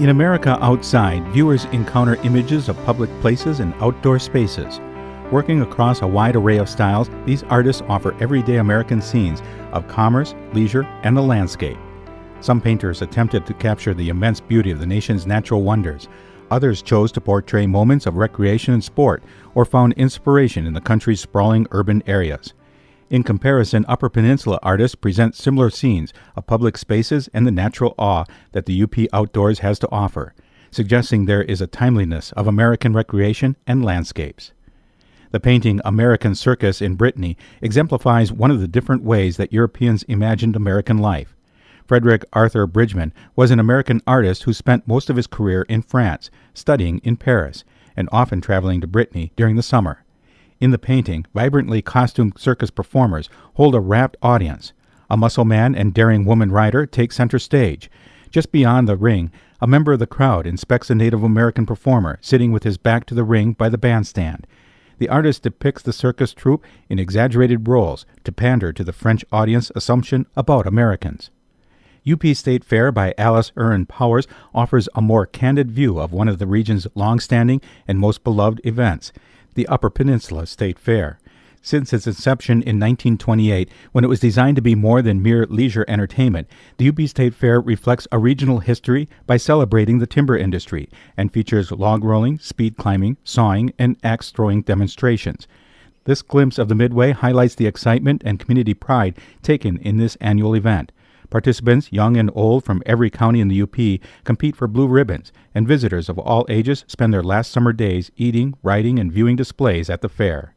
In America Outside, viewers encounter images of public places and outdoor spaces. Working across a wide array of styles, these artists offer everyday American scenes of commerce, leisure, and the landscape. Some painters attempted to capture the immense beauty of the nation's natural wonders. Others chose to portray moments of recreation and sport, or found inspiration in the country's sprawling urban areas. In comparison, Upper Peninsula artists present similar scenes of public spaces and the natural awe that the UP outdoors has to offer, suggesting there is a timeliness of American recreation and landscapes. The painting American Circus in Brittany exemplifies one of the different ways that Europeans imagined American life. Frederick Arthur Bridgman was an American artist who spent most of his career in France, studying in Paris, and often traveling to Brittany during the summer. In the painting, vibrantly costumed circus performers hold a rapt audience. A muscle man and daring woman rider take center stage. Just beyond the ring, a member of the crowd inspects a Native American performer sitting with his back to the ring by the bandstand. The artist depicts the circus troupe in exaggerated roles to pander to the French audience assumption about Americans. UP State Fair by Alice Erin Powers offers a more candid view of one of the region's long-standing and most beloved events, the Upper Peninsula State Fair. Since its inception in 1928, when it was designed to be more than mere leisure entertainment, the UP State Fair reflects a regional history by celebrating the timber industry and features log rolling, speed climbing, sawing, and axe throwing demonstrations. This glimpse of the Midway highlights the excitement and community pride taken in this annual event. Participants, young and old from every county in the UP, compete for blue ribbons, and visitors of all ages spend their last summer days eating, riding, and viewing displays at the fair.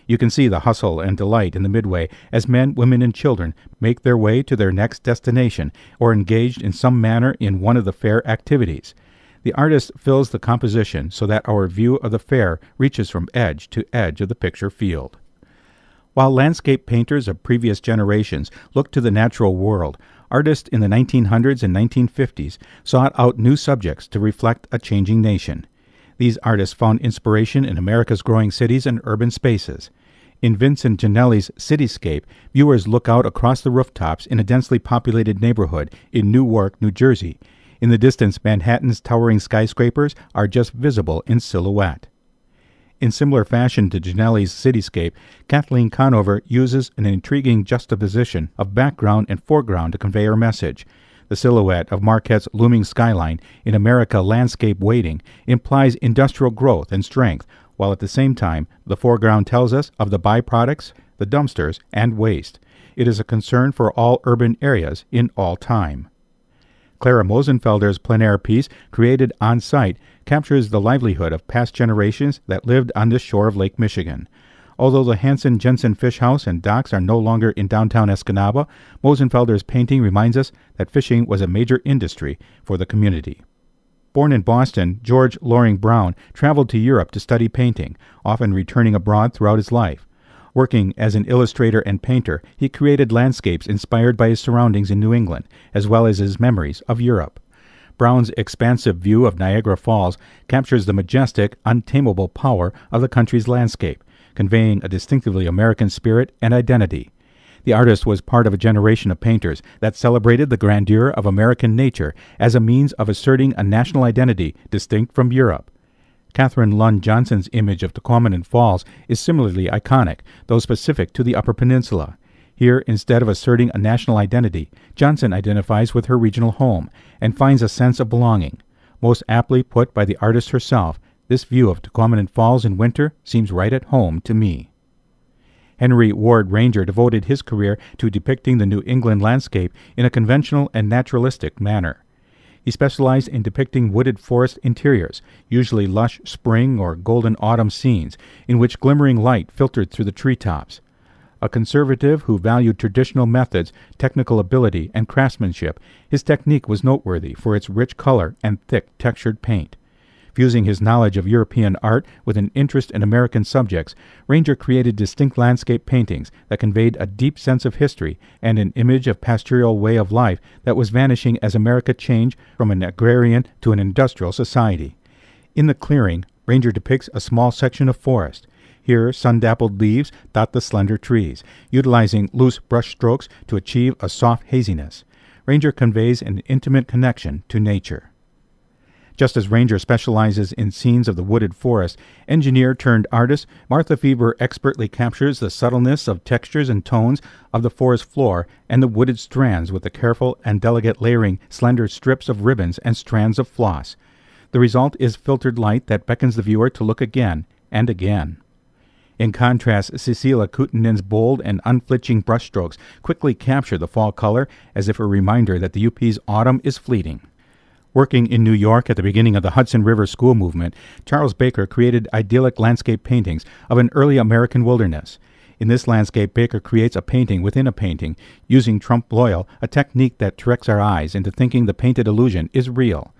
You can see the hustle and delight in the Midway as men, women, and children make their way to their next destination or engaged in some manner in one of the fair activities. The artist fills the composition so that our view of the fair reaches from edge to edge of the picture field. While landscape painters of previous generations looked to the natural world, artists in the 1900s and 1950s sought out new subjects to reflect a changing nation. These artists found inspiration in America's growing cities and urban spaces. In Vincent Ginnelli's Cityscape, viewers look out across the rooftops in a densely populated neighborhood in Newark, New Jersey. In the distance, Manhattan's towering skyscrapers are just visible in silhouette. In similar fashion to Ginnelli's Cityscape, Kathleen Conover uses an intriguing juxtaposition of background and foreground to convey her message. The silhouette of Marquette's looming skyline in America Landscape Waiting implies industrial growth and strength, while at the same time the foreground tells us of the byproducts, the dumpsters, and waste. It is a concern for all urban areas in all time. Clara Mosenfelder's plein air piece, created on site, captures the livelihood of past generations that lived on this shore of Lake Michigan. Although the Hansen Jensen Fish House and docks are no longer in downtown Escanaba, Mosenfelder's painting reminds us that fishing was a major industry for the community. Born in Boston, George Loring Brown traveled to Europe to study painting, often returning abroad throughout his life. Working as an illustrator and painter, he created landscapes inspired by his surroundings in New England, as well as his memories of Europe. Brown's expansive view of Niagara Falls captures the majestic, untamable power of the country's landscape, conveying a distinctively American spirit and identity. The artist was part of a generation of painters that celebrated the grandeur of American nature as a means of asserting a national identity distinct from Europe. Catherine Lund Johnson's image of Tahquamenon Falls is similarly iconic, though specific to the Upper Peninsula. Here, instead of asserting a national identity, Johnson identifies with her regional home and finds a sense of belonging. Most aptly put by the artist herself, this view of Tahquamenon Falls in winter seems right at home to me. Henry Ward Ranger devoted his career to depicting the New England landscape in a conventional and naturalistic manner. He specialized in depicting wooded forest interiors, usually lush spring or golden autumn scenes, in which glimmering light filtered through the treetops. A conservative who valued traditional methods, technical ability, and craftsmanship, his technique was noteworthy for its rich color and thick textured paint. Fusing his knowledge of European art with an interest in American subjects, Ranger created distinct landscape paintings that conveyed a deep sense of history and an image of pastoral way of life that was vanishing as America changed from an agrarian to an industrial society. In The Clearing, Ranger depicts a small section of forest. Here, sun-dappled leaves dot the slender trees, utilizing loose brush strokes to achieve a soft haziness. Ranger conveys an intimate connection to nature. Just as Ranger specializes in scenes of the wooded forest, engineer-turned-artist Martha Feber expertly captures the subtleness of textures and tones of the forest floor and the wooded strands with the careful and delicate layering slender strips of ribbons and strands of floss. The result is filtered light that beckons the viewer to look again and again. In contrast, Cecilia Kutunen's bold and unflinching brushstrokes quickly capture the fall color as if a reminder that the UP's autumn is fleeting. Working in New York at the beginning of the Hudson River School movement, Charles Baker created idyllic landscape paintings of an early American wilderness. In this landscape, Baker creates a painting within a painting, using trompe-l'oeil, a technique that tricks our eyes into thinking the painted illusion is real.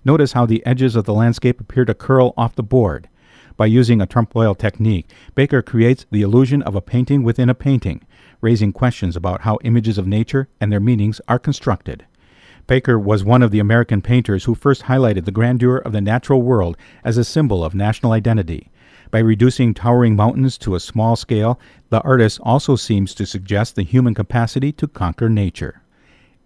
Notice how the edges of the landscape appear to curl off the board. By using a trompe-l'oeil technique, Baker creates the illusion of a painting within a painting, raising questions about how images of nature and their meanings are constructed. Baker was one of the American painters who first highlighted the grandeur of the natural world as a symbol of national identity. By reducing towering mountains to a small scale, the artist also seems to suggest the human capacity to conquer nature.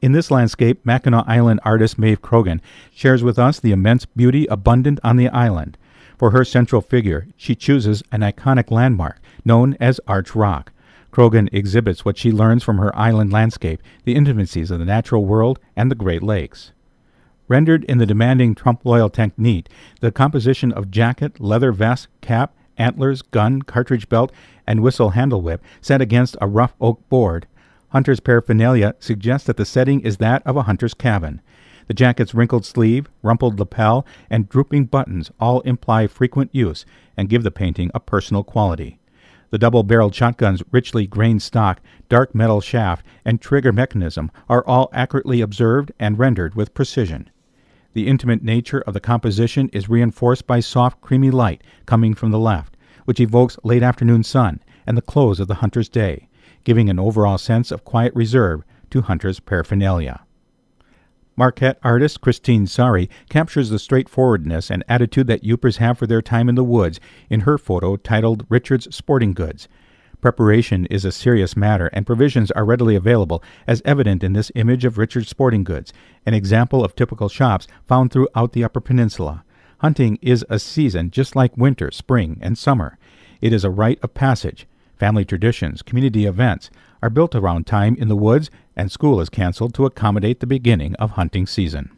In this landscape, Mackinac Island artist Maeve Croghan shares with us the immense beauty abundant on the island. For her central figure, she chooses an iconic landmark known as Arch Rock. Croghan exhibits what she learns from her island landscape, the intimacies of the natural world and the Great Lakes. Rendered in the demanding trompe-l'oeil technique, the composition of jacket, leather vest, cap, antlers, gun, cartridge belt, and whistle handle whip set against a rough oak board. Hunter's paraphernalia suggests that the setting is that of a hunter's cabin. The jacket's wrinkled sleeve, rumpled lapel, and drooping buttons all imply frequent use and give the painting a personal quality. The double-barreled shotgun's richly grained stock, dark metal shaft, and trigger mechanism are all accurately observed and rendered with precision. The intimate nature of the composition is reinforced by soft, creamy light coming from the left, which evokes late afternoon sun and the close of the hunter's day, giving an overall sense of quiet reserve to Hunter's paraphernalia. Marquette artist Christine Sari captures the straightforwardness and attitude that Yoopers have for their time in the woods in her photo titled Richard's Sporting Goods. Preparation is a serious matter, and provisions are readily available, as evident in this image of Richard's Sporting Goods, an example of typical shops found throughout the Upper Peninsula. Hunting is a season just like winter, spring, and summer. It is a rite of passage. Family traditions, community events are built around time in the woods, and school is canceled to accommodate the beginning of hunting season.